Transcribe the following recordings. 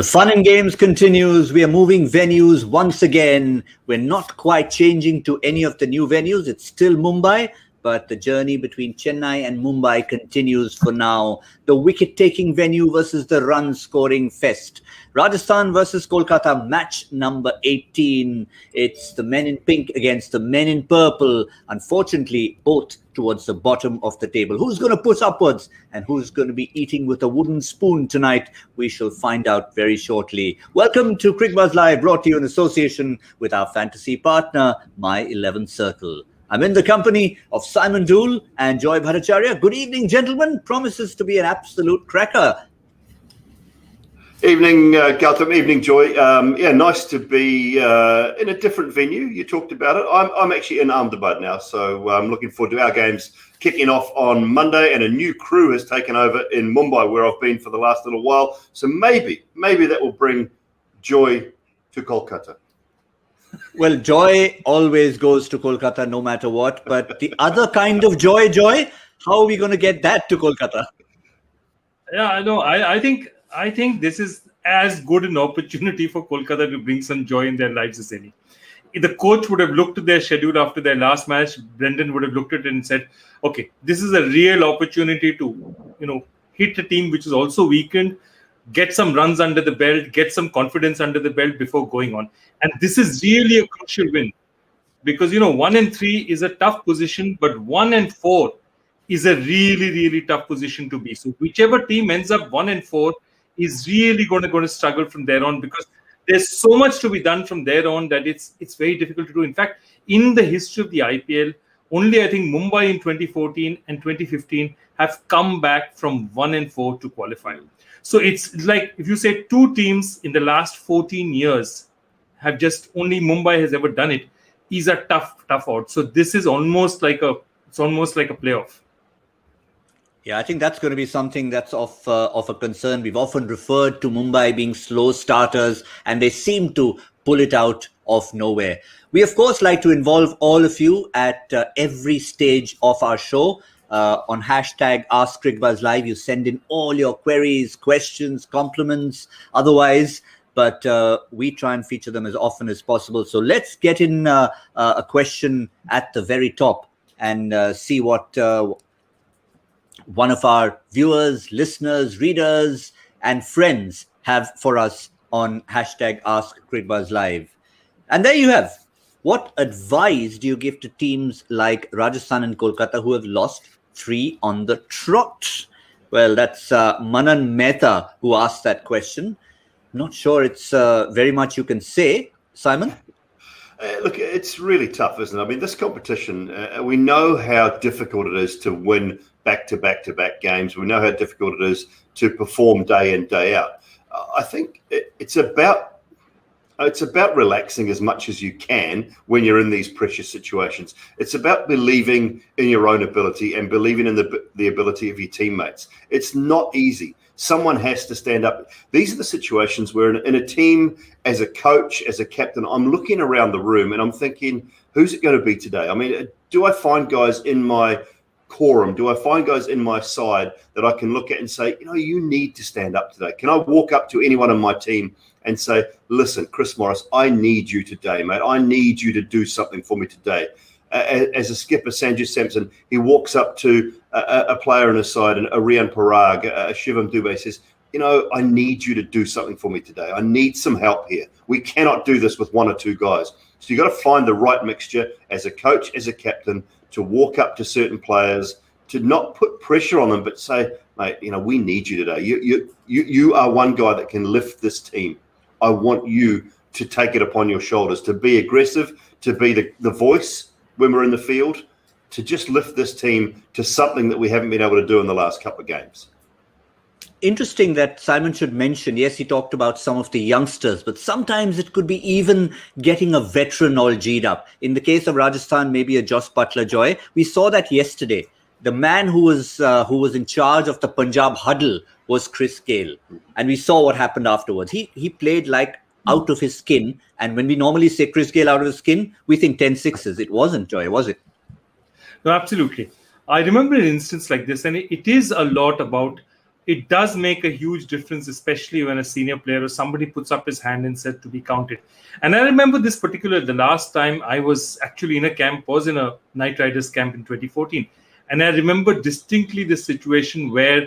The fun and games continues. We are moving venues once again. We're not quite changing to any of the new venues. It's still Mumbai, but the journey between Chennai and Mumbai continues for now. The wicket-taking venue versus the run-scoring fest. Rajasthan versus Kolkata, match number 18. It's the men in pink against the men in purple. Unfortunately, both towards the bottom of the table. Who's going to push upwards and who's going to be eating with a wooden spoon tonight? We shall find out very shortly. Welcome to Cricbuzz Live, brought to you in association with our fantasy partner, My 11th Circle. I'm in the company of Simon Doull and Joy Bhattacharjya. Good evening, gentlemen. Promises to be an absolute cracker. Evening, Gautam. Evening, Joy. Nice to be in a different venue. You talked about it. I'm actually in Ahmedabad now, so I'm looking forward to our games kicking off on Monday, and a new crew has taken over in Mumbai, where I've been for the last little while. So maybe that will bring joy to Kolkata. Well, joy always goes to Kolkata no matter what, but the other kind of joy, how are we going to get that to Kolkata? Yeah, I know. I think this is as good an opportunity for Kolkata to bring some joy in their lives as any. The coach would have looked at their schedule after their last match. Brendan would have looked at it and said, okay, this is a real opportunity to, hit a team which is also weakened, get some runs under the belt, get some confidence under the belt before going on. And this is really a crucial win because, 1 and 3 is a tough position, but 1 and 4 is a really, really tough position to be. So whichever team ends up 1 and 4 is really going to struggle from there on, because there's so much to be done from there on that it's very difficult to do. In fact, in the history of the IPL, only I think Mumbai in 2014 and 2015 have come back from 1 and 4 to qualify. So it's like if you say two teams in the last 14 years have just only Mumbai has ever done it, is a tough out. So this is almost like a playoff. Yeah, I think that's going to be something that's of a concern. We've often referred to Mumbai being slow starters, and they seem to pull it out of nowhere. We, of course, like to involve all of you at every stage of our show. On hashtag Ask Cricbuzz Live, you send in all your queries, questions, compliments, otherwise, but we try and feature them as often as possible. So let's get in a question at the very top and see what one of our viewers, listeners, readers, and friends have for us on hashtag Ask Cricbuzz Live. And there you have. What advice do you give to teams like Rajasthan and Kolkata who have lost 3 on the trot? Well, that's Manan Mehta who asked that question. Not sure it's very much you can say. Simon? Look, it's really tough, isn't it? I mean, this competition, we know how difficult it is to win back-to-back games. We know how difficult it is to perform day in, day out. I think it's about relaxing as much as you can when you're in these pressure situations. It's about believing in your own ability and believing in the ability of your teammates. It's not easy. Someone has to stand up. These are the situations where in a team, as a coach, as a captain, I'm looking around the room and I'm thinking, who's it going to be today? I mean, do I find guys in my quorum? Do I find guys in my side that I can look at and say, you need to stand up today? Can I walk up to anyone on my team and say, listen, Chris Morris, I need you today, mate. I need you to do something for me today. As a skipper, Sanju Samson, he walks up to a player on his side, and Rian Parag, Shivam Dubey says, I need you to do something for me today. I need some help here. We cannot do this with 1 or 2 guys. So you've got to find the right mixture as a coach, as a captain, to walk up to certain players, to not put pressure on them, but say, mate, we need you today. You are one guy that can lift this team. I want you to take it upon your shoulders, to be aggressive, to be the voice when we're in the field, to just lift this team to something that we haven't been able to do in the last couple of games. Interesting that Simon should mention, yes, he talked about some of the youngsters, but sometimes it could be even getting a veteran all G'd up. In the case of Rajasthan, maybe a Jos Buttler Joy. We saw that yesterday. The man who was in charge of the Punjab huddle was Chris Gale. And we saw what happened afterwards. He played like out of his skin. And when we normally say Chris Gale out of his skin, we think 10 sixes. It wasn't, Joy, was it? No, absolutely. I remember an instance like this, and it is a lot about it does make a huge difference, especially when a senior player or somebody puts up his hand and said to be counted. And I remember this the last time I was actually in a Knight Riders camp in 2014. And I remember distinctly this situation where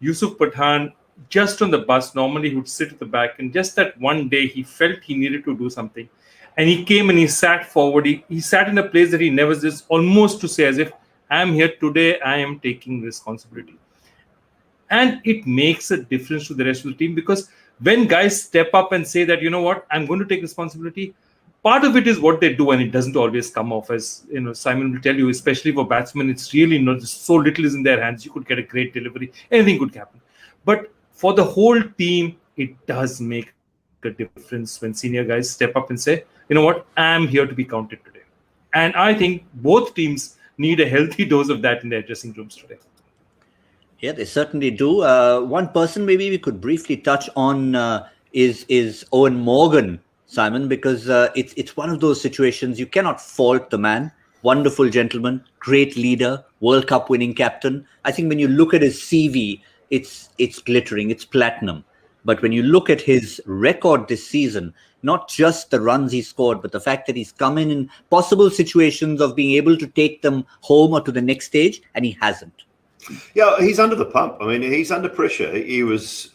Yusuf Pathan, just on the bus, normally he would sit at the back, and just that one day he felt he needed to do something. And he came and he sat forward. He sat in a place that he never did, almost to say as if, I am here today, I am taking responsibility. And it makes a difference to the rest of the team, because when guys step up and say that, you know what, I'm going to take responsibility, part of it is what they do, and it doesn't always come off. As you know, Simon will tell you, especially for batsmen, it's really not, so little is in their hands. You could get a great delivery, anything could happen. But for the whole team, it does make a difference when senior guys step up and say, you know what, I'm here to be counted today. And I think both teams need a healthy dose of that in their dressing rooms today. Yeah, they certainly do. One person maybe we could briefly touch on is EOIN Morgan, Simon, because it's one of those situations you cannot fault the man. Wonderful gentleman, great leader, World Cup winning captain. I think when you look at his CV, it's glittering, it's platinum. But when you look at his record this season, not just the runs he scored, but the fact that he's come in possible situations of being able to take them home or to the next stage, and he hasn't. Yeah, he's under the pump. I mean, he's under pressure. He was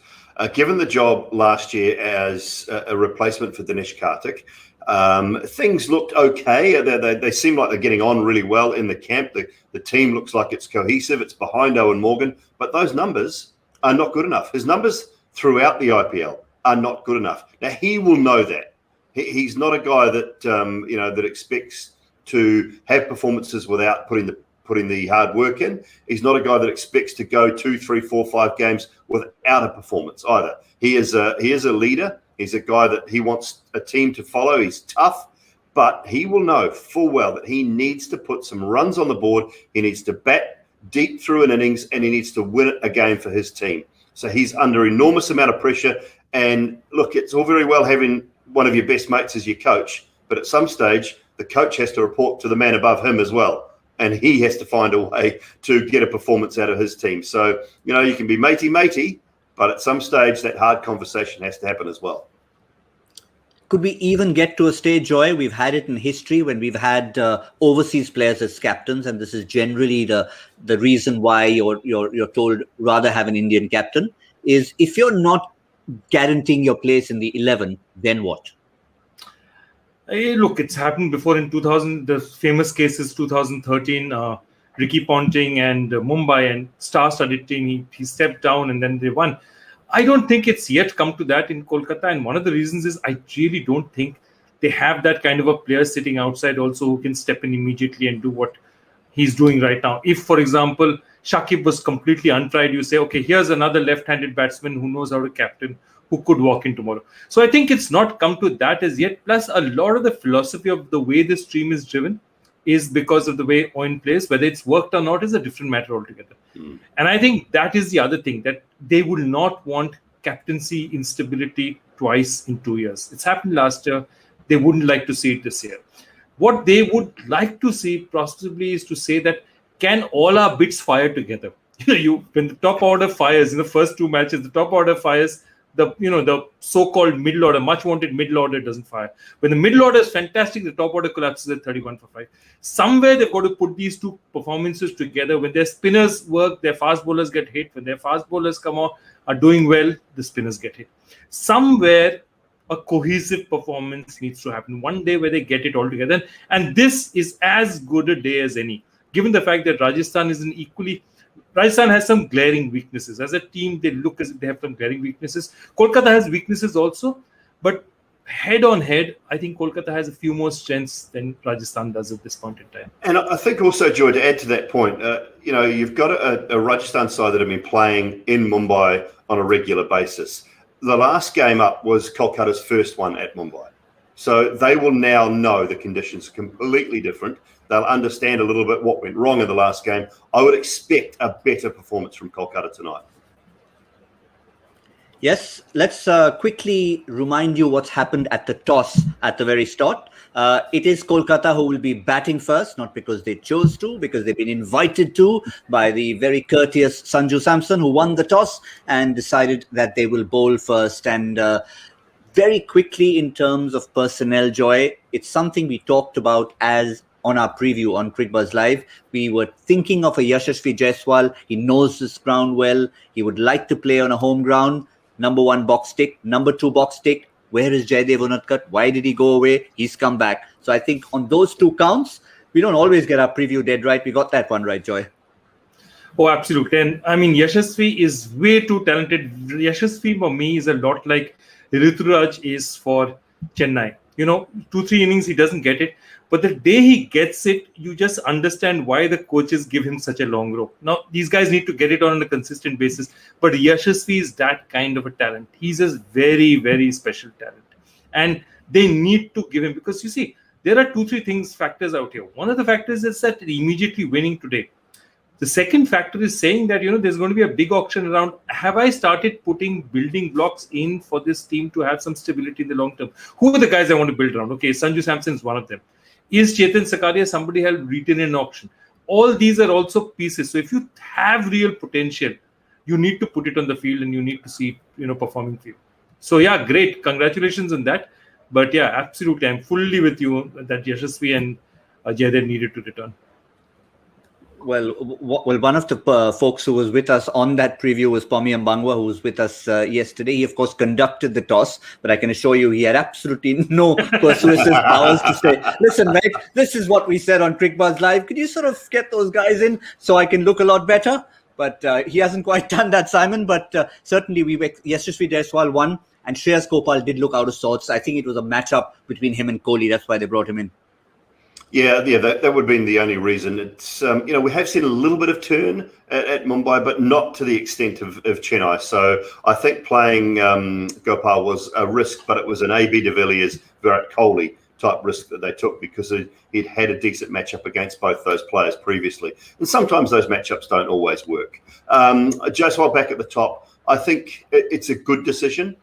given the job last year as a replacement for Dinesh Karthik. Things looked okay. They seem like they're getting on really well in the camp. The team looks like it's cohesive. It's behind EOIN Morgan. But those numbers are not good enough. His numbers throughout the IPL are not good enough. Now, he will know that. He's not a guy that that expects to have performances without putting the hard work in. He's not a guy that expects to go 2, 3, 4, 5 games without a performance either. He is a leader. He's a guy that he wants a team to follow. He's tough, but he will know full well that he needs to put some runs on the board. He needs to bat deep through an innings, and he needs to win a game for his team. So he's under enormous amount of pressure. And look, it's all very well having one of your best mates as your coach, but at some stage, the coach has to report to the man above him as well. And he has to find a way to get a performance out of his team. So, you can be matey, but at some stage, that hard conversation has to happen as well. Could we even get to a stage, Joy? We've had it in history when we've had overseas players as captains, and this is generally the reason why you're told rather have an Indian captain, is if you're not guaranteeing your place in the 11, then what? Look, it's happened before in 2000. The famous case is 2013. Ricky Ponting and Mumbai and star-studded team. He stepped down and then they won. I don't think it's yet come to that in Kolkata. And one of the reasons is I really don't think they have that kind of a player sitting outside also who can step in immediately and do what he's doing right now. If, for example, Shakib was completely untried, you say, okay, here's another left-handed batsman who knows how to captain, who could walk in tomorrow. So I think it's not come to that as yet. Plus, a lot of the philosophy of the way this team is driven is because of the way EOIN plays. Whether it's worked or not is a different matter altogether. And I think that is the other thing, that they will not want captaincy instability twice in 2 years. It's happened last year. They wouldn't like to see it this year. What they would like to see possibly is to say that, can all our bits fire together? When the top order fires in the first 2 matches, the top order fires, the so-called middle order, much wanted middle order doesn't fire. When the middle order is fantastic, the top order collapses at 31 for 5. Somewhere they've got to put these two performances together. When their spinners work, their fast bowlers get hit. When their fast bowlers are doing well, the spinners get hit. Somewhere a cohesive performance needs to happen. One day where they get it all together. And this is as good a day as any. Given the fact that Rajasthan has some glaring weaknesses. As a team, they look as if they have some glaring weaknesses. Kolkata has weaknesses also, but head on head, I think Kolkata has a few more strengths than Rajasthan does at this point in time. And I think also, Joy, to add to that point, you've got a Rajasthan side that have been playing in Mumbai on a regular basis. The last game up was Kolkata's first one at Mumbai. So they will now know the conditions are completely different. They'll understand a little bit what went wrong in the last game. I would expect a better performance from Kolkata tonight. Yes, let's quickly remind you what's happened at the toss at the very start. It is Kolkata who will be batting first, not because they chose to, because they've been invited to by the very courteous Sanju Samson, who won the toss and decided that they will bowl first. And very quickly, in terms of personnel, Joy, it's something we talked about as on our preview on Cricbuzz Live. We were thinking of a Yashasvi Jaiswal. He knows this ground well. He would like to play on a home ground. Number 1 box tick, number 2 box tick. Where is Jaydev Unadkat? Why did he go away? He's come back. So I think on those 2 counts, we don't always get our preview dead right. We got that one right, Joy. Oh, absolutely. And I mean, Yashasvi is way too talented. Yashasvi for me is a lot like Rituraj is for Chennai. 2-3 innings, he doesn't get it. But the day he gets it, you just understand why the coaches give him such a long rope. Now, these guys need to get it on a consistent basis. But Yashasvi is that kind of a talent. He's a very, very special talent. And they need to give him, because you see, there are 2-3 factors out here. One of the factors is that immediately winning today. The second factor is saying that, there's going to be a big auction around. Have I started putting building blocks in for this team to have some stability in the long term? Who are the guys I want to build around? Okay, Sanju Samson is one of them. Is Chetan Sakaria somebody I'll retain in an auction? All these are also pieces. So if you have real potential, you need to put it on the field and you need to see, performing field. So yeah, great. Congratulations on that. But yeah, absolutely. I'm fully with you that Yashasvi and Jaydev needed to return. Well, one of the folks who was with us on that preview was Pommy Mbangwa, who was with us yesterday. He, of course, conducted the toss, but I can assure you he had absolutely no persuasive powers to say, listen, mate, this is what we said on Cricbuzz Live. Could you sort of get those guys in so I can look a lot better? But he hasn't quite done that, Simon. But certainly, Yashasvi Jaiswal won, and Shreyas Gopal did look out of sorts. I think it was a matchup between him and Kohli. That's why they brought him in. Yeah, that would have been the only reason. It's we have seen a little bit of turn at Mumbai, but not to the extent of Chennai. So I think playing Gopal was a risk, but it was an AB de Villiers, Virat Kohli type risk that they took because he'd had a decent matchup against both those players previously. And sometimes those matchups don't always work. Jaiswal back at the top, I think it's a good decision.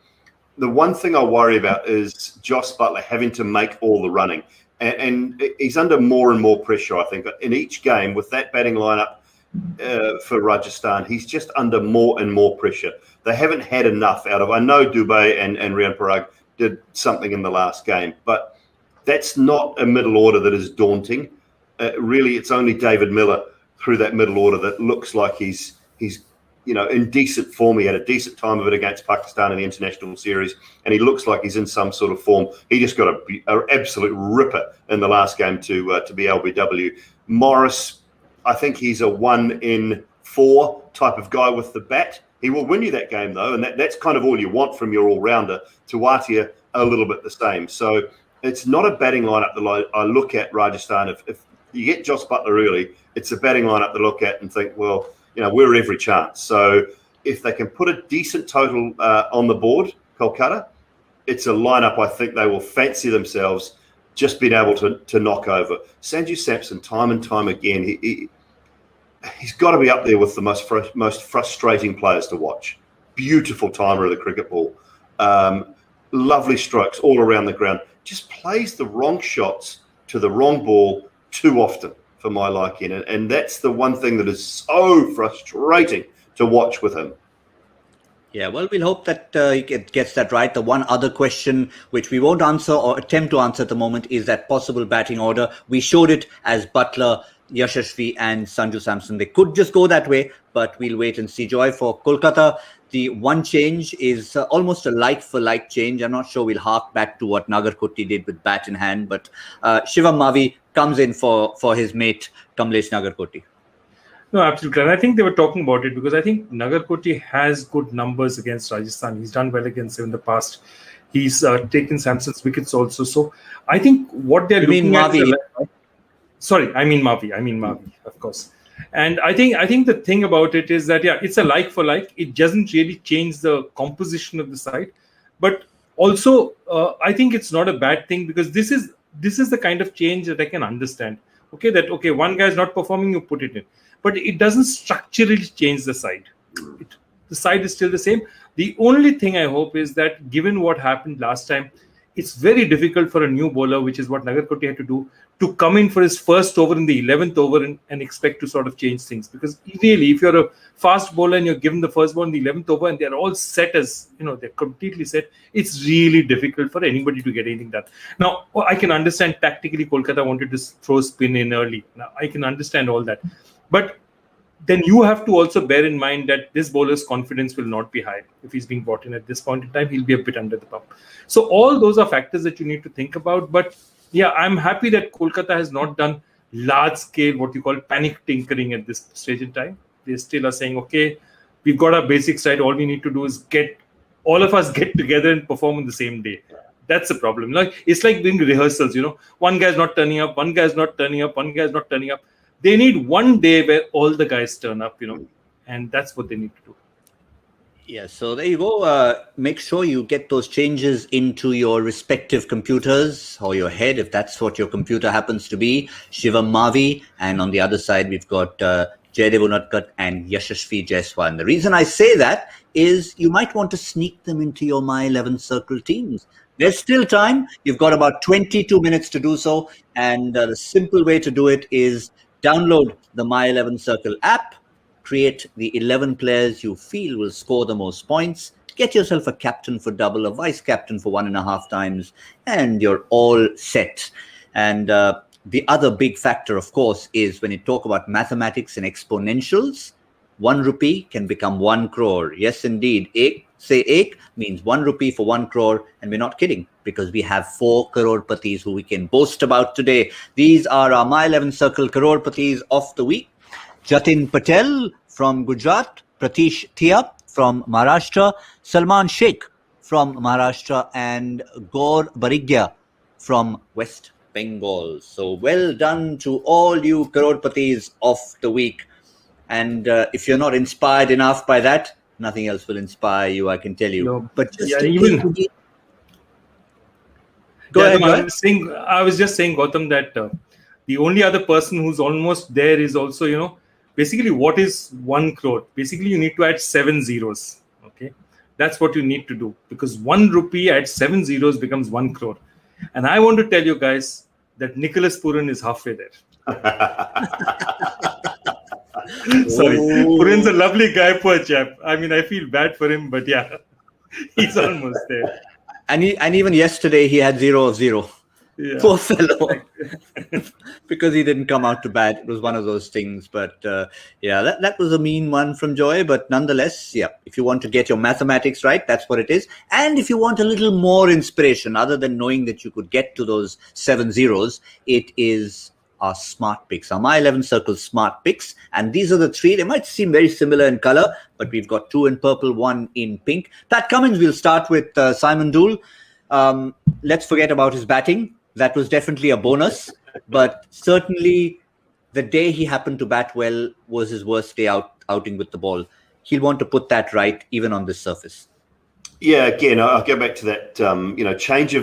The one thing I worry about is Jos Buttler having to make all the running. And he's under more and more pressure, I think. In each game, with that batting lineup for Rajasthan, he's just under more and more pressure. They haven't had enough out of. I know Dubey and Rian Parag did something in the last game, but that's not a middle order that is daunting. Really, it's only David Miller through that middle order that looks like he's in decent form. He had a decent time of it against Pakistan in the international series, and he looks like he's in some sort of form. He just got an absolute ripper in the last game to be LBW. Morris, I think he's a 1 in 4 type of guy with the bat. He will win you that game, though, and that's kind of all you want from your all-rounder. Tawatia, a little bit the same. So it's not a batting lineup that I look at Rajasthan. If you get Jos Buttler early, it's a batting lineup to look at and think, well, we're every chance. So if they can put a decent total on the board, Kolkata, it's a lineup I think they will fancy themselves just being able to knock over. Sanju Samson, time and time again, he's got to be up there with the most frustrating players to watch. Beautiful timer of the cricket ball. Lovely strokes all around the ground. Just plays the wrong shots to the wrong ball too often, for my liking, and that's the one thing that is so frustrating to watch with him. Yeah, well, we'll hope that he gets that right. The one other question, which we won't answer or attempt to answer at the moment, is that possible batting order. We showed it as Buttler, Yashasvi and Sanju Samson. They could just go that way, but we'll wait and see. Joy, for Kolkata, the one change is almost a like-for-like change. I'm not sure we'll hark back to what Nagarkoti did with bat in hand, but Shivam Mavi comes in for his mate, Kamlesh Nagarkoti. No, absolutely. And I think they were talking about it because I think Nagarkoti has good numbers against Rajasthan. He's done well against them in the past. He's taken Samson's wickets also. So I think what they're looking at... Sorry, I mean Mavi, of course. And I think the thing about it is that, yeah, it's a like for like. It doesn't really change the composition of the side. But also, I think it's not a bad thing because this is the kind of change that I can understand. Okay, one guy is not performing, you put it in. But it doesn't structurally change the side. The side is still the same. The only thing I hope is that given what happened last time, it's very difficult for a new bowler, which is what Nagarkoti had to do, to come in for his first over in the 11th over and expect to sort of change things. Because really, if you're a fast bowler and you're given the first ball in the 11th over and they're all set as, they're completely set, it's really difficult for anybody to get anything done. Now, I can understand tactically Kolkata wanted to throw spin in early. Now, I can understand all that. But then you have to also bear in mind that this bowler's confidence will not be high. If he's being brought in at this point in time, he'll be a bit under the pump. So all those are factors that you need to think about. But yeah, I'm happy that Kolkata has not done large-scale, what you call panic tinkering at this stage in time. They still are saying, okay, we've got our basics right. All we need to do is all of us get together and perform on the same day. That's the problem. It's like doing rehearsals, One guy's not turning up, one guy's not turning up, one guy's not turning up. They need one day where all the guys turn up, and that's what they need to do. Yeah, so there you go. Make sure you get those changes into your respective computers or your head, if that's what your computer happens to be. Shivam Mavi, and on the other side, we've got Jaydev Unadkat and Yashasvi Jaiswal. The reason I say that is you might want to sneak them into your My 11 Circle teams. There's still time. You've got about 22 minutes to do so, and the simple way to do it is download the My 11 Circle app, create the 11 players you feel will score the most points, get yourself a captain for double, a vice captain for 1.5 times, and you're all set. And the other big factor, of course, is when you talk about mathematics and exponentials, 1 rupee can become 1 crore. Yes, indeed. Ek means 1 rupee for 1 crore, and we're not kidding, because we have 4 crore-patis who we can boast about today. These are our My 11 Circle crore-patis of the week. Jatin Patel from Gujarat, Pratish Thia from Maharashtra, Salman Sheikh from Maharashtra, and Gaur Barigya from West Bengal. So well done to all you crore-patis of the week. And if you're not inspired enough by that, nothing else will inspire you, I can tell you. No, but just Go ahead. I was just saying, Gautam, that the only other person who's almost there is also, basically what is 1 crore? Basically, you need to add 7 zeros. Okay, that's what you need to do, because 1 rupee at 7 zeros becomes 1 crore. And I want to tell you guys that Nicholas Puran is halfway there. Sorry, Puran's a lovely guy, poor chap. I mean, I feel bad for him, but yeah, he's almost there. And even yesterday he had 0 of 0. Yeah. Poor fellow. Because he didn't come out to bat. It was one of those things. But that was a mean one from Joy. But nonetheless, if you want to get your mathematics right, that's what it is. And if you want a little more inspiration, other than knowing that you could get to those 7 zeros, it is our smart picks, our My 11 Circle smart picks. And these are the 3. They might seem very similar in color, but we've got 2 in purple, 1 in pink. Pat Cummins, we'll start with Simon Doull. Let's forget about his batting. That was definitely a bonus, but certainly the day he happened to bat well was his worst day outing with the ball. He'll want to put that right, even on this surface. Yeah, again, I'll go back to that, change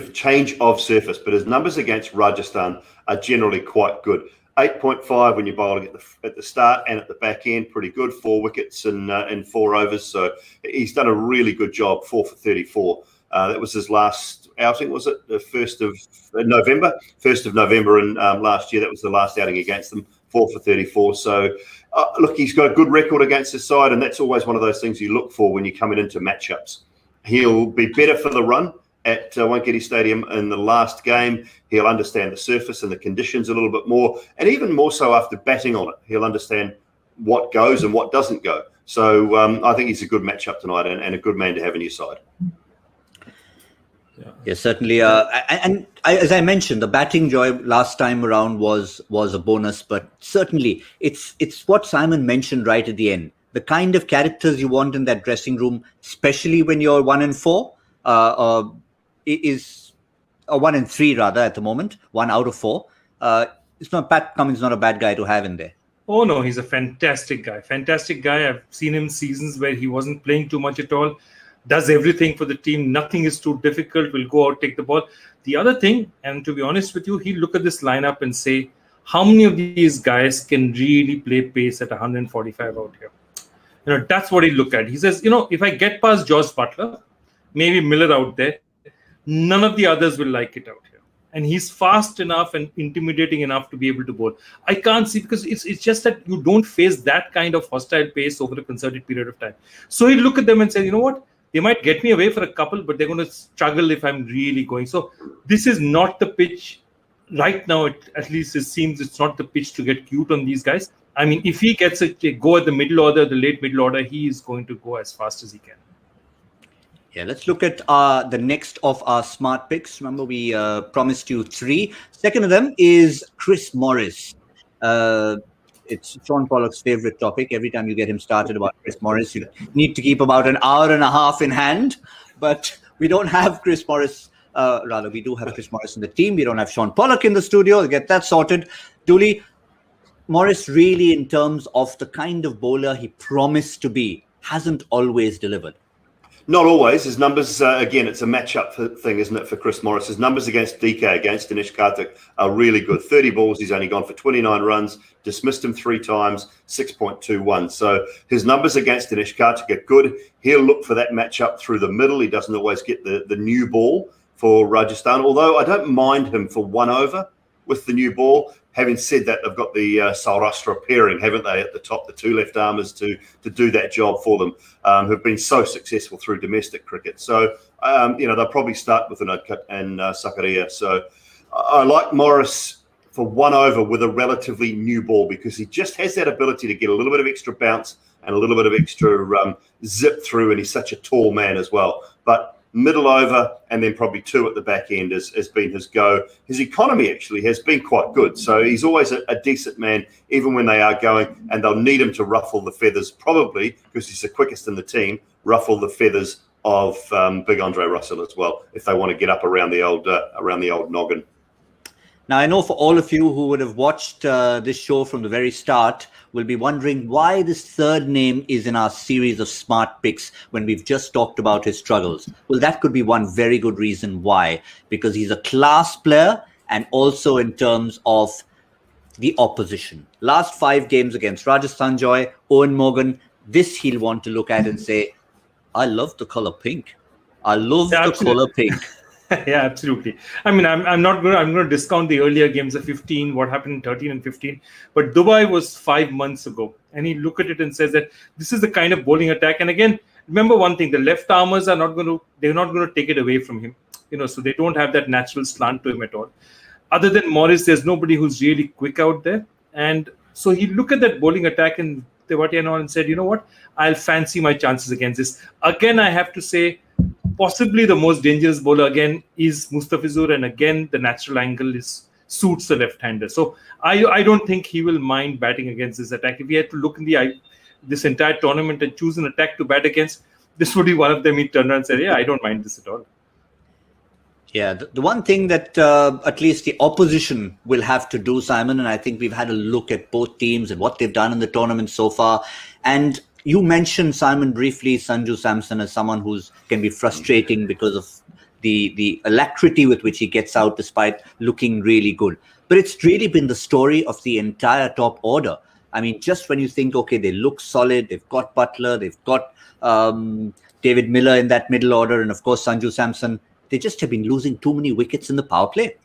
of surface, but his numbers against Rajasthan are generally quite good. 8.5 when you're bowling at the start and at the back end, pretty good. 4 wickets in 4 overs, so he's done a really good job. 4 for 34. That was his last outing, was it? The 1st of November? 1st of November in last year. That was the last outing against them. 4 for 34. So, look, he's got a good record against his side, and that's always one of those things you look for when you're coming into matchups. He'll be better for the run at Wankhede Stadium in the last game. He'll understand the surface and the conditions a little bit more, and even more so after batting on it. He'll understand what goes and what doesn't go. So I think he's a good matchup tonight and a good man to have in your side. Yeah, certainly. And as I mentioned, the batting, Joy, last time around was a bonus, but certainly it's what Simon mentioned right at the end. The kind of characters you want in that dressing room, especially when you're 1 and 4, is 1 and 3 rather at the moment, 1 out of 4. It's not Pat Cummins, not a bad guy to have in there. Oh no, he's a fantastic guy. Fantastic guy. I've seen him seasons where he wasn't playing too much at all. Does everything for the team. Nothing is too difficult. Will go out, take the ball. The other thing, and to be honest with you, he'll look at this lineup and say, how many of these guys can really play pace at 145 out here? That's what he'll look at. He says, if I get past Josh Butler, maybe Miller out there, none of the others will like it out here. And he's fast enough and intimidating enough to be able to bowl. I can't see, because it's just that you don't face that kind of hostile pace over a concerted period of time. So he'll look at them and say, you know what? They might get me away for a couple, but they're going to struggle if I'm really going. So this is not the pitch. Right now, at least it seems it's not the pitch to get cute on these guys. I mean, if he gets a go at the middle order, the late middle order, he is going to go as fast as he can. Yeah, let's look at the next of our smart picks. Remember, we promised you 3. Second of them is Chris Morris. It's Sean Pollock's favorite topic. Every time you get him started about Chris Morris, you need to keep about an hour and a half in hand. But we don't have Chris Morris. We do have Chris Morris in the team. We don't have Sean Pollock in the studio. We'll get that sorted. Dooley, Morris really, in terms of the kind of bowler he promised to be, hasn't always delivered. Not always. His numbers, again, it's a matchup thing, isn't it, for Chris Morris? His numbers against DK, against Dinesh Karthik, are really good. 30 balls, he's only gone for 29 runs, dismissed him 3 times, 6.21. So his numbers against Dinesh Karthik are good. He'll look for that matchup through the middle. He doesn't always get the new ball for Rajasthan, although I don't mind him for 1 over with the new ball. Having said that, they've got the Saurashtra pairing, haven't they, at the top, the 2 left-armers to do that job for them, who've been so successful through domestic cricket. So, they'll probably start with Unadkat and Sakaria. So I like Morris for 1 over with a relatively new ball, because he just has that ability to get a little bit of extra bounce and a little bit of extra zip through, and he's such a tall man as well. But middle over and then probably 2 at the back end has been his go. His economy actually has been quite good. So he's always a decent man, even when they are going, and they'll need him to ruffle the feathers, probably because he's the quickest in the team, ruffle the feathers of Big Andre Russell as well, if they want to get up around the old noggin. Now, I know for all of you who would have watched this show from the very start will be wondering why this third name is in our series of smart picks when we've just talked about his struggles. Well, that could be one very good reason why, because he's a class player, and also in terms of the opposition. Last 5 games against Rajasthan Joy, Owen Morgan, this he'll want to look at and say, I love the color pink. I love the color pink. Yeah, absolutely. I mean, I'm going to discount the earlier games of 15, what happened in 13 and 15. But Dubai was 5 months ago. And he look at it and says that this is the kind of bowling attack. And again, remember one thing, the left armers they're not going to take it away from him. So they don't have that natural slant to him at all. Other than Morris, there's nobody who's really quick out there. And so he looked at that bowling attack in Tewati and said, you know what, I'll fancy my chances against this. Again, I have to say, possibly the most dangerous bowler again is Mustafizur, and again the natural angle suits the left-hander. So I don't think he will mind batting against this attack. If he had to look in this entire tournament and choose an attack to bat against, this would be one of them. He'd turn around and say, yeah, I don't mind this at all. Yeah, the one thing that at least the opposition will have to do, Simon, and I think we've had a look at both teams and what they've done in the tournament so far, and you mentioned, Simon, briefly Sanju Samson as someone who can be frustrating because of the alacrity with which he gets out despite looking really good. But it's really been the story of the entire top order. I mean, just when you think, okay, they look solid, they've got Butler, they've got David Miller in that middle order, and of course Sanju Samson, they just have been losing too many wickets in the power play.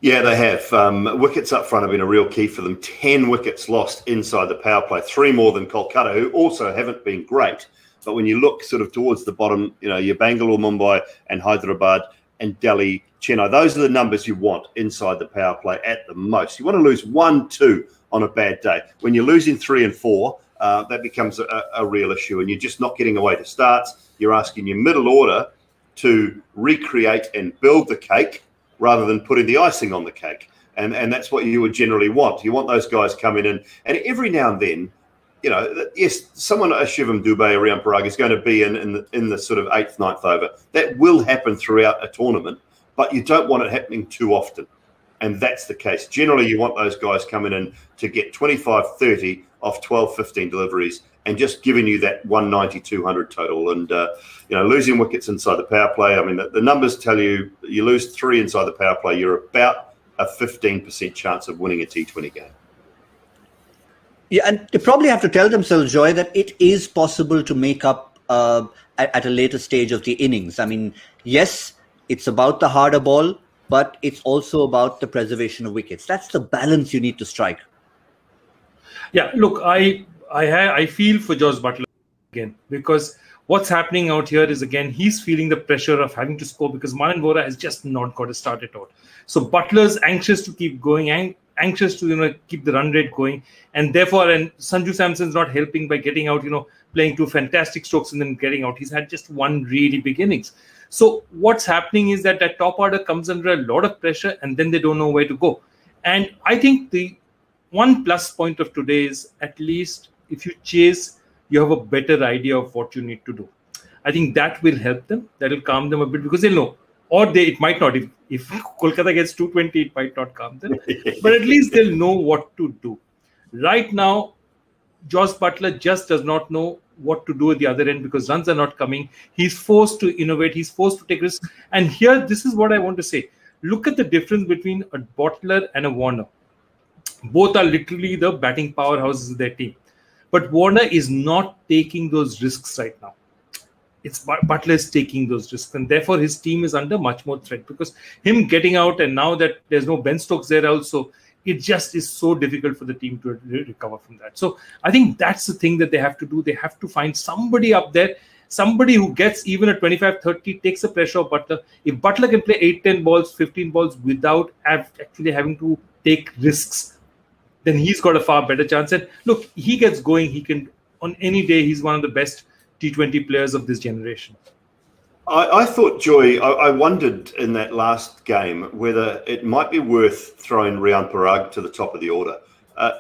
Yeah, they have. Wickets up front have been a real key for them. 10 wickets lost inside the power play, 3 more than Kolkata, who also haven't been great. But when you look sort of towards the bottom, your Bangalore, Mumbai and Hyderabad and Delhi, Chennai, those are the numbers you want inside the power play at the most. You want to lose 1, 2 on a bad day. When you're losing 3 and 4, that becomes a real issue, and you're just not getting away to starts. You're asking your middle order to recreate and build the cake rather than putting the icing on the cake. And that's what you would generally want. You want those guys coming in. And every now and then, yes, someone like Shivam Dubey around Parag is going to be in the sort of 8th, 9th over. That will happen throughout a tournament, but you don't want it happening too often. And that's the case. Generally, you want those guys coming in to get 25, 30 off 12, 15 deliveries and just giving you that 190, 200 total. And, losing wickets inside the power play, I mean, the numbers tell you lose 3 inside the power play, you're about a 15% chance of winning a T20 game. Yeah, and they probably have to tell themselves, Joy, that it is possible to make up at a later stage of the innings. I mean, yes, it's about the harder ball, but it's also about the preservation of wickets. That's the balance you need to strike. Yeah, look, I feel for Josh Buttler again, because what's happening out here is, again, he's feeling the pressure of having to score because Manan Vora has just not got to start it out. So Butler's anxious to keep going, anxious to keep the run rate going, and therefore, and Sanju Samson's not helping by getting out, playing 2 fantastic strokes and then getting out. He's had just one really big innings. So what's happening is that top order comes under a lot of pressure, and then they don't know where to go. And I think the one plus point of today is, at least if you chase, you have a better idea of what you need to do. I think that will help them. That will calm them a bit, because they'll know. Or it might not. If Kolkata gets 220, it might not calm them. But at least they'll know what to do. Right now, Josh Buttler just does not know what to do at the other end, because runs are not coming. He's forced to innovate. He's forced to take risks. And here, this is what I want to say. Look at the difference between a Buttler and a Warner. Both are literally the batting powerhouses of their team. But Warner is not taking those risks right now. It's Buttler is taking those risks, and therefore his team is under much more threat, because him getting out, and now that there's no Ben Stokes there also, it just is so difficult for the team to recover from that. So I think that's the thing that they have to do. They have to find somebody up there, somebody who gets even a 25-30, takes the pressure of Buttler. If Buttler can play 8-10 balls, 15 balls without actually having to take risks, then he's got a far better chance. And look, he gets going. He can, on any day, he's one of the best T20 players of this generation. I thought, Joy, I wondered in that last game whether it might be worth throwing Rian Parag to the top of the order.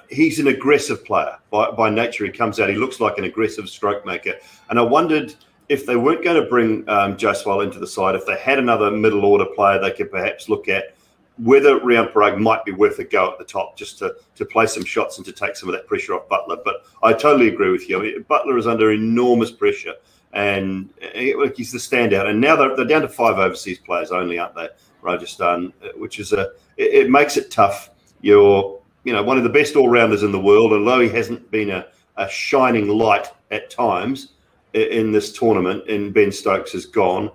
He's an aggressive player. By nature, he comes out, he looks like an aggressive stroke maker. And I wondered if they weren't going to bring Jaiswal into the side, if they had another middle order player they could perhaps look at, whether Rian Parag might be worth a go at the top, just to play some shots and to take some of that pressure off Buttler. But I totally agree with you. I mean, Buttler is under enormous pressure, and he's the standout. And now they're down to 5 overseas players only, aren't they, Rajasthan? Which is it makes it tough. You're one of the best all-rounders in the world, although he hasn't been a shining light at times in this tournament, and Ben Stokes is gone.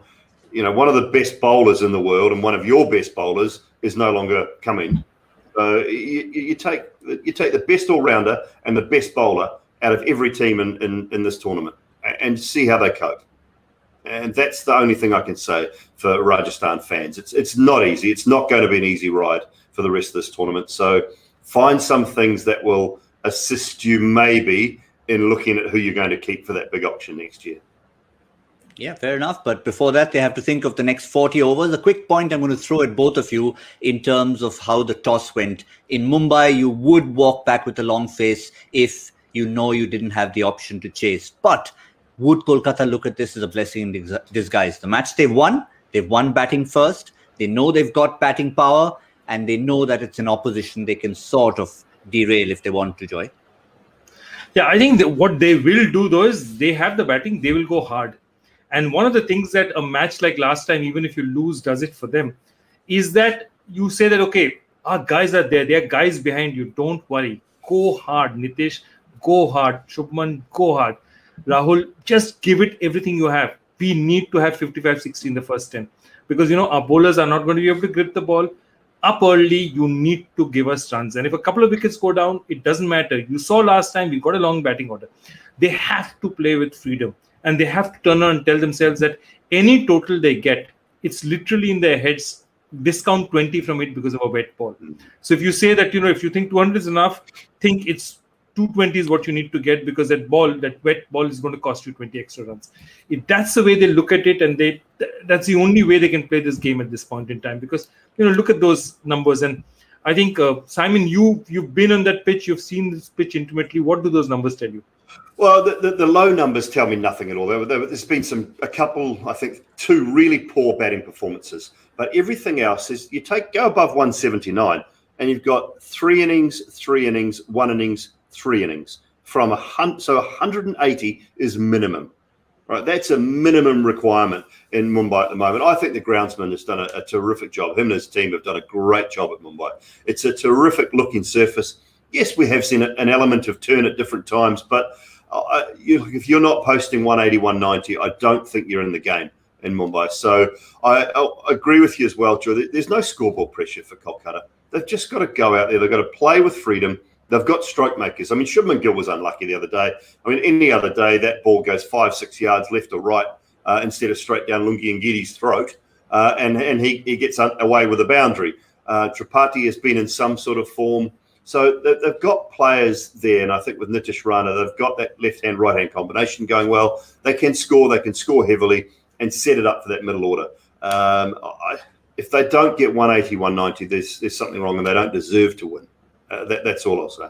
One of the best bowlers in the world, and one of your best bowlers, is no longer coming. So you take the best all-rounder and the best bowler out of every team in this tournament, and see how they cope. And that's the only thing I can say for Rajasthan fans. It's not easy. It's not going to be an easy ride for the rest of this tournament. So find some things that will assist you maybe in looking at who you're going to keep for that big auction next year. Yeah, fair enough. But before that, they have to think of the next 40 overs. A quick point I'm going to throw at both of you in terms of how the toss went. In Mumbai, you would walk back with a long face if you know you didn't have the option to chase. But would Kolkata look at this as a blessing in disguise? The match they've won batting first. They know they've got batting power, and they know that it's an opposition they can sort of derail if they want to, Joy. Yeah, I think that what they will do, though, is they have the batting, they will go hard. And one of the things that a match like last time, even if you lose, does it for them, is that you say that, okay, our guys are there. There are guys behind you. Don't worry. Go hard. Nitish, go hard. Shubman, go hard. Rahul, just give it everything you have. We need to have 55-60 in the first 10. Because, our bowlers are not going to be able to grip the ball. Up early, you need to give us runs. And if a couple of wickets go down, it doesn't matter. You saw last time, we got a long batting order. They have to play with freedom. And they have to turn around and tell themselves that any total they get, it's literally in their heads, discount 20 from it because of a wet ball. So if you say that, if you think 200 is enough, think it's 220 is what you need to get, because that wet ball is going to cost you 20 extra runs. That's the way they look at it, and that's the only way they can play this game at this point in time. Because, look at those numbers. And I think, Simon, you've been on that pitch, you've seen this pitch intimately. What do those numbers tell you? Well, the low numbers tell me nothing at all. There's been a couple, I think, 2 really poor batting performances. But everything else is, go above 179, and you've got 3 innings, 3 innings, 1 innings, 3 innings. So 180 is minimum. Right, that's a minimum requirement in Mumbai at the moment. I think the groundsman has done a terrific job. Him and his team have done a great job at Mumbai. It's a terrific looking surface. Yes, we have seen an element of turn at different times, but if you're not posting 180, 190, I don't think you're in the game. in Mumbai. So I agree with you as well, Joe. There's no scoreboard pressure for Kolkata. They've just got to go out there. They've got to play with freedom. They've got stroke makers. I mean, Shubman Gill was unlucky the other day. I mean, any other day, that ball goes 5-6 yards left or right instead of straight down Lungi Ngiri's throat, and he gets away with a boundary. Tripathi has been in some sort of form. So they've got players there, and I think with Nitish Rana, they've got that left-hand, right-hand combination going well. They can score heavily and set it up for that middle order. If they don't get 180, 190, there's something wrong and they don't deserve to win. That's all I'll say.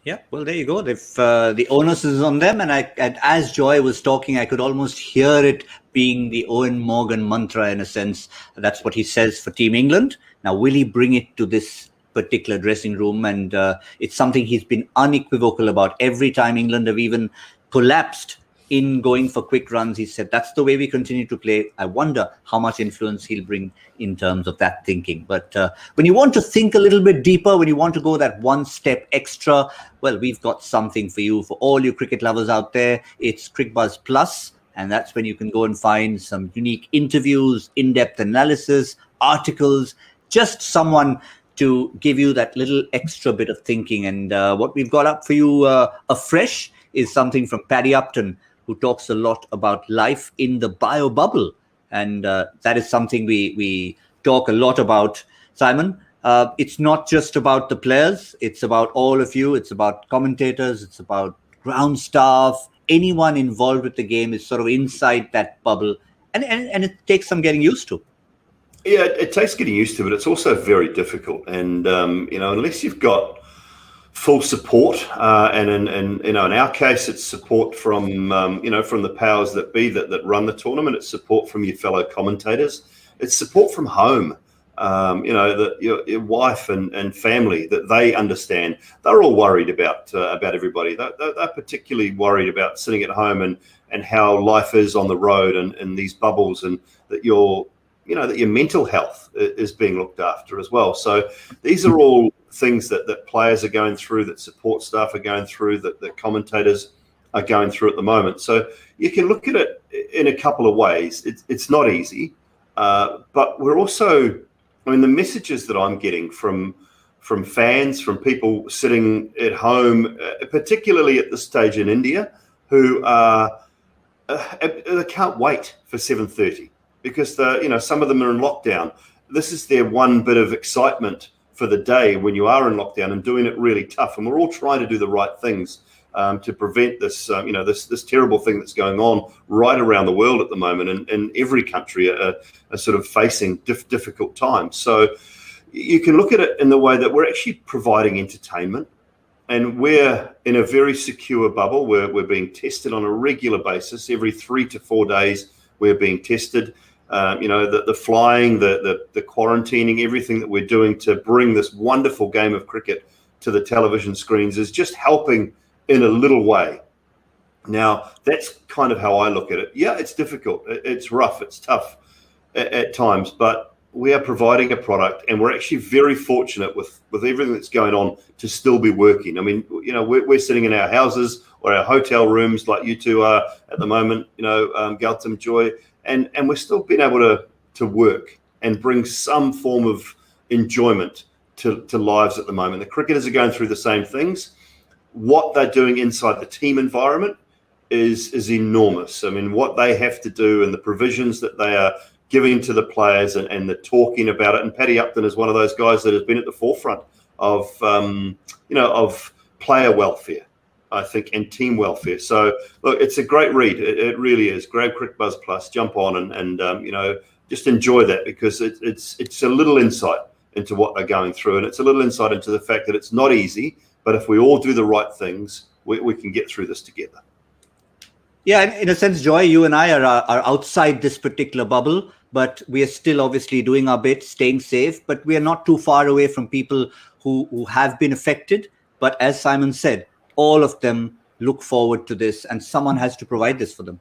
Yeah, well, there you go. The onus is on them. And as Joy was talking, I could almost hear it being the Owen Morgan mantra in a sense. That's what he says for Team England. Now, will he bring it to this particular dressing room? And it's something he's been unequivocal about. Every time England have even collapsed in going for quick runs, he said, that's the way we continue to play. I wonder how much influence he'll bring in terms of that thinking. But when you want to think a little bit deeper, when you want to go that one step extra, well, we've got something for you. For all you cricket lovers out there, it's Cricbuzz Plus. And that's when you can go and find some unique interviews, in-depth analysis, articles, just someone to give you that little extra bit of thinking. And what we've got up for you afresh is something from Paddy Upton, who talks a lot about life in the bio bubble. And that is something we talk a lot about, Simon. It's not just about the players. It's about all of you. It's about commentators. It's about ground staff. Anyone involved with the game is sort of inside that bubble. And it takes some getting used to. Yeah, it takes getting used to, but it's also very difficult. And, unless you've got full support, and in our case, it's support from from the powers that be that run the tournament. It's support from your fellow commentators. It's support from home. That your wife and family, that they understand. They're all worried about everybody. They're particularly worried about sitting at home and how life is on the road and these bubbles, and that your mental health is being looked after as well. So these are all things that players are going through, that support staff are going through, that commentators are going through at the moment. So you can look at it in a couple of ways. It's not easy, but we're also, the messages that I'm getting from fans, from people sitting at home, particularly at this stage in India, who they can't wait for 7:30 because some of them are in lockdown. This is their one bit of excitement for the day when you are in lockdown and doing it really tough. And we're all trying to do the right things to prevent this, this terrible thing that's going on right around the world at the moment. And every country are sort of facing difficult times. So you can look at it in the way that we're actually providing entertainment, and we're in a very secure bubble where we're being tested on a regular basis. Every 3 to 4 days, we're being tested. The flying, the quarantining, everything that we're doing to bring this wonderful game of cricket to the television screens is just helping in a little way. Now, that's kind of how I look at it. Yeah, it's difficult. It's rough. It's tough at times, but we are providing a product, and we're actually very fortunate with everything that's going on to still be working. I mean, we're sitting in our houses or our hotel rooms like you two are at the moment, Gautam, Joy, and we're still being able to work and bring some form of enjoyment to lives at the moment. The cricketers are going through the same things. What they're doing inside the team environment is enormous. I mean, what they have to do and the provisions that they are giving to the players and the talking about it. And Paddy Upton is one of those guys that has been at the forefront of, of player welfare, I think, and team welfare. So, look, it's a great read. It really is. Grab Cricbuzz Plus, jump on and just enjoy that, because it's a little insight into what they're going through. And it's a little insight into the fact that it's not easy, but if we all do the right things, we can get through this together. Yeah, in a sense, Joy, you and I are outside this particular bubble, but we are still obviously doing our bit, staying safe, but we are not too far away from people who have been affected. But as Simon said, all of them look forward to this, and someone has to provide this for them.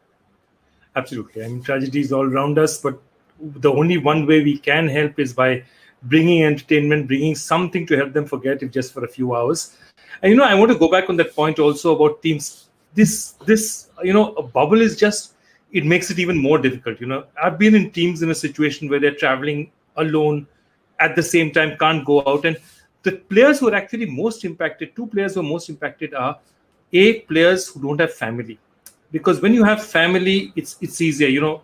Absolutely. I mean, tragedy is all around us, but the only one way we can help is by bringing entertainment, bringing something to help them forget, if just for a few hours. And, I want to go back on that point also about teams. This a bubble is just it makes it even more difficult. I've been in teams in a situation where they're traveling alone at the same time, can't go out. And the players who are actually most impacted, two players who are most impacted are players who don't have family. Because when you have family, it's easier.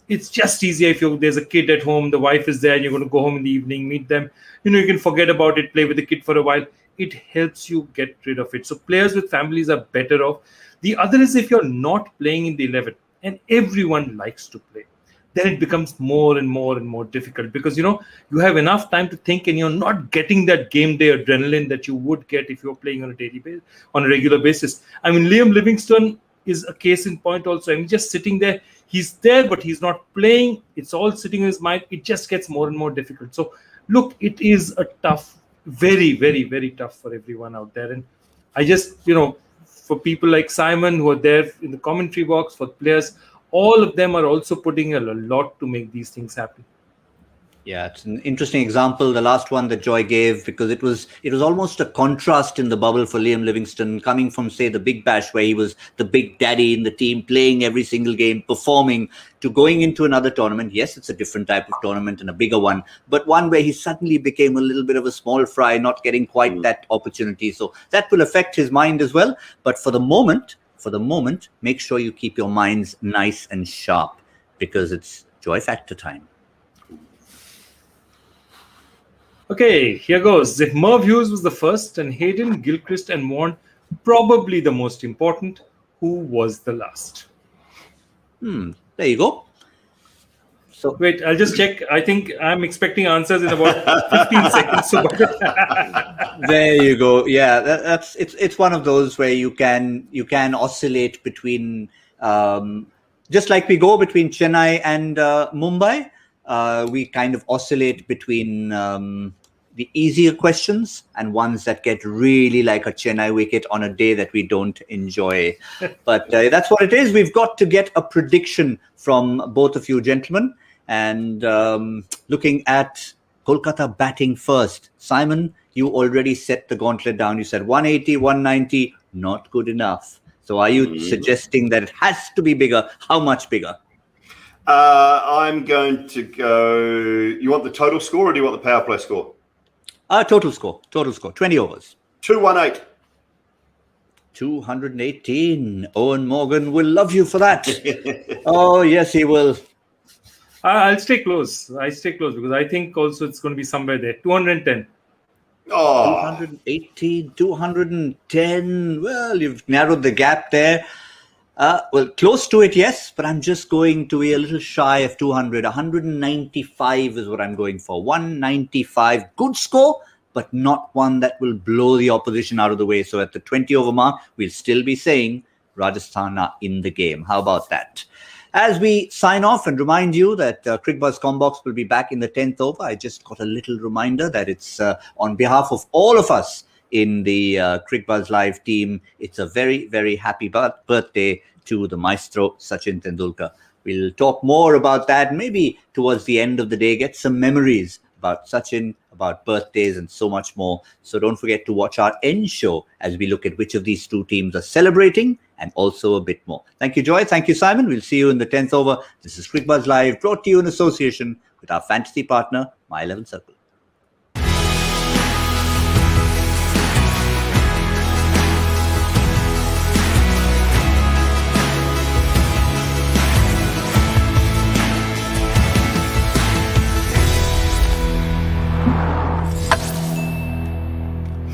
It's just easier if there's a kid at home, the wife is there, and you're going to go home in the evening, meet them. You can forget about it, play with the kid for a while. It helps you get rid of it. So players with families are better off. The other is if you're not playing in the 11 and everyone likes to play, then it becomes more and more and more difficult because, you have enough time to think and you're not getting that game day adrenaline that you would get if you're playing on a regular basis. I mean, Liam Livingstone is a case in point also. I mean, just sitting there, he's there, but he's not playing. It's all sitting in his mind. It just gets more and more difficult. So look, it is a tough, very, very, very tough for everyone out there. And I just, for people like Simon who are there in the commentary box, for players, all of them are also putting in a lot to make these things happen. Yeah, it's an interesting example, the last one that Joy gave, because it was almost a contrast in the bubble for Liam Livingstone, coming from, say, the Big Bash, where he was the big daddy in the team, playing every single game, performing, to going into another tournament. Yes, it's a different type of tournament and a bigger one, but one where he suddenly became a little bit of a small fry, not getting quite that opportunity. So that will affect his mind as well. But for the moment, make sure you keep your minds nice and sharp, because it's Joy Factor time. Okay, here goes. If Merv Hughes was the first and Hayden, Gilchrist and Warren probably the most important, who was the last? There you go. So wait, I'll just check. I think I'm expecting answers in about 15 seconds. So there you go. Yeah, it's one of those where you can oscillate between just like we go between Chennai and Mumbai. We kind of oscillate between the easier questions and ones that get really like a Chennai wicket on a day that we don't enjoy. But that's what it is. We've got to get a prediction from both of you gentlemen. And looking at Kolkata batting first. Simon, you already set the gauntlet down. You said 180, 190, not good enough. So are you suggesting that it has to be bigger? How much bigger? I'm going to go. You want the total score or do you want the power play score? Total score. 20 overs. 218. 218. Owen Morgan will love you for that. Oh, yes, he will. I'll stay close. Because I think also it's going to be somewhere there. 210. Oh. 218, 210. Well, you've narrowed the gap there. Well, close to it, yes, but I'm just going to be a little shy of 200. 195 is what I'm going for. 195. Good score, but not one that will blow the opposition out of the way. So at the 20 over mark, we'll still be saying Rajasthan are in the game. How about that? As we sign off and remind you that Cricbuzz Combox will be back in the 10th over, I just got a little reminder that it's on behalf of all of us in the Cricbuzz Live team. It's a very, very happy birthday to the maestro, Sachin Tendulkar. We'll talk more about that maybe towards the end of the day, get some memories about Sachin, about birthdays and so much more. So don't forget to watch our end show as we look at which of these two teams are celebrating and also a bit more. Thank you, Joy. Thank you, Simon. We'll see you in the 10th over. This is Cricbuzz Live, brought to you in association with our fantasy partner, My 11 Circle.